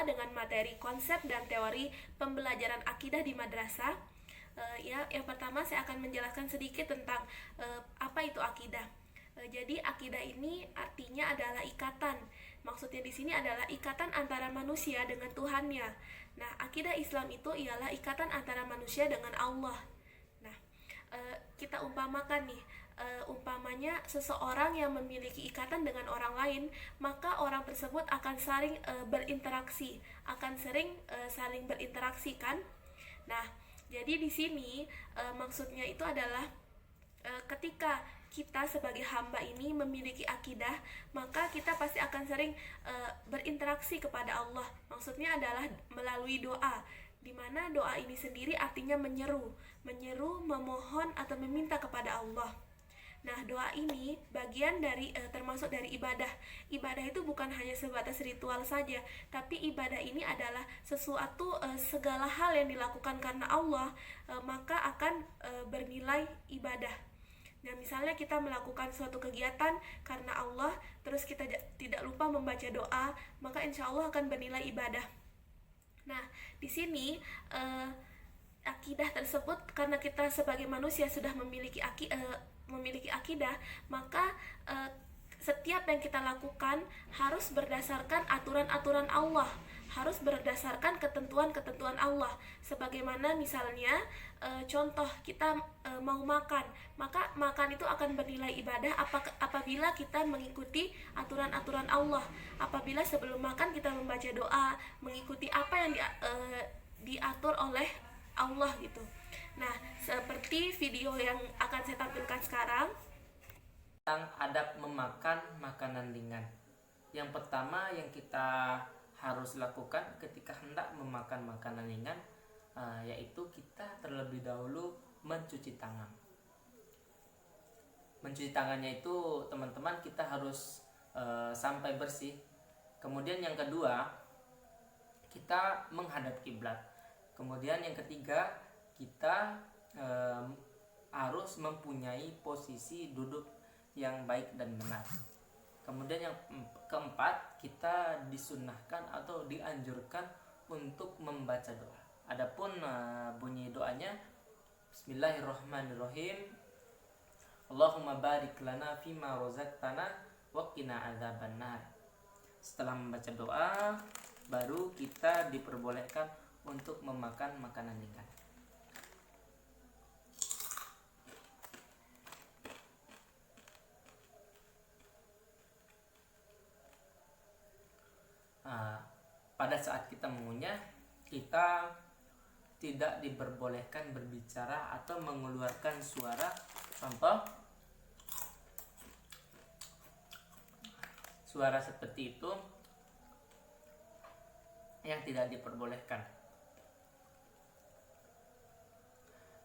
dengan materi konsep dan teori pembelajaran akidah di madrasah. Yang pertama saya akan menjelaskan sedikit tentang apa itu akidah. Jadi akidah ini artinya adalah ikatan. Maksudnya di sini adalah ikatan antara manusia dengan Tuhannya. Nah, akidah Islam itu ialah ikatan antara manusia dengan Allah. Nah, kita umpamakan nih, umpamanya seseorang yang memiliki ikatan dengan orang lain, maka orang tersebut akan saling berinteraksi, akan sering saling berinteraksi kan. Nah, jadi di sini maksudnya itu adalah ketika kita sebagai hamba ini memiliki akidah, maka kita pasti akan sering berinteraksi kepada Allah. Maksudnya adalah melalui doa, di mana doa ini sendiri artinya menyeru, memohon atau meminta kepada Allah. Nah, doa ini bagian dari termasuk dari ibadah. Ibadah itu bukan hanya sebatas ritual saja, tapi ibadah ini adalah sesuatu segala hal yang dilakukan karena Allah, maka akan bernilai ibadah. Nah, misalnya kita melakukan suatu kegiatan karena Allah, terus kita tidak lupa membaca doa, maka insya Allah akan bernilai ibadah. Nah, di sini akidah tersebut, karena kita sebagai manusia sudah memiliki akidah, maka setiap yang kita lakukan harus berdasarkan aturan-aturan Allah, harus berdasarkan ketentuan-ketentuan Allah. Sebagaimana misalnya contoh kita mau makan, maka makan itu akan bernilai ibadah apabila kita mengikuti aturan-aturan Allah. Apabila sebelum makan kita membaca doa, mengikuti apa yang diatur oleh Allah gitu. Nah, seperti video yang akan saya tampilkan sekarang tentang adab memakan makanan ringan. Yang pertama yang kita harus lakukan ketika hendak memakan makanan ringan, yaitu kita terlebih dahulu mencuci tangan. Mencuci tangannya itu teman-teman kita harus sampai bersih. Kemudian yang kedua, kita menghadap kiblat. Kemudian yang ketiga, kita harus mempunyai posisi duduk yang baik dan benar. Kemudian yang keempat, kita disunahkan atau dianjurkan untuk membaca doa. Adapun bunyi doanya, Bismillahirrahmanirrahim, Allahumma barik lana fima rozaqtana wa qina adzabannar. Setelah membaca doa, baru kita diperbolehkan untuk memakan makanan ringan. Pada saat kita mengunyah, kita tidak diperbolehkan berbicara atau mengeluarkan suara. Contoh, suara seperti itu yang tidak diperbolehkan.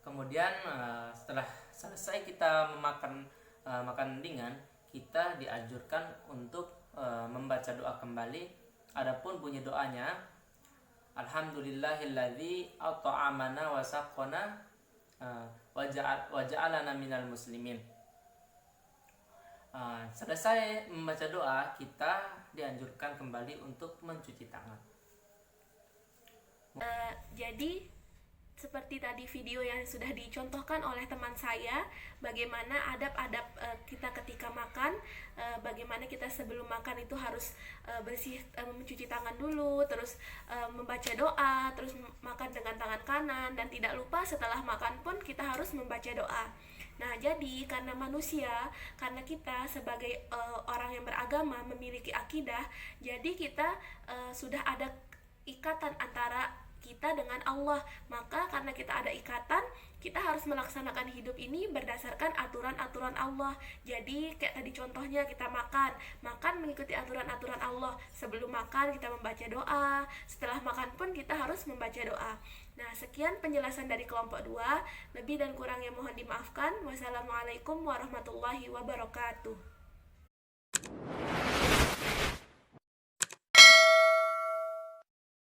Kemudian setelah selesai kita memakan makanan ringan, kita dianjurkan untuk membaca doa kembali. Adapun bunyi doanya, Alhamdulillahilladzi at'amana wa saqana wa ja'alana minal muslimin. Selesai membaca doa, kita dianjurkan kembali untuk mencuci tangan. Jadi seperti tadi video yang sudah dicontohkan oleh teman saya, bagaimana adab-adab kita ketika makan, bagaimana kita sebelum makan itu harus bersih, mencuci tangan dulu, terus membaca doa, terus makan dengan tangan kanan, dan tidak lupa setelah makan pun kita harus membaca doa. Nah, jadi karena manusia, karena kita sebagai orang yang beragama memiliki akidah, jadi kita sudah ada ikatan antara kita dengan Allah. Maka karena kita ada ikatan, kita harus melaksanakan hidup ini berdasarkan aturan-aturan Allah. Jadi kayak tadi contohnya, kita makan mengikuti aturan-aturan Allah. Sebelum makan kita membaca doa, setelah makan pun kita harus membaca doa. Nah, sekian penjelasan dari kelompok 2. Lebih dan kurangnya mohon dimaafkan. Wassalamualaikum warahmatullahi wabarakatuh.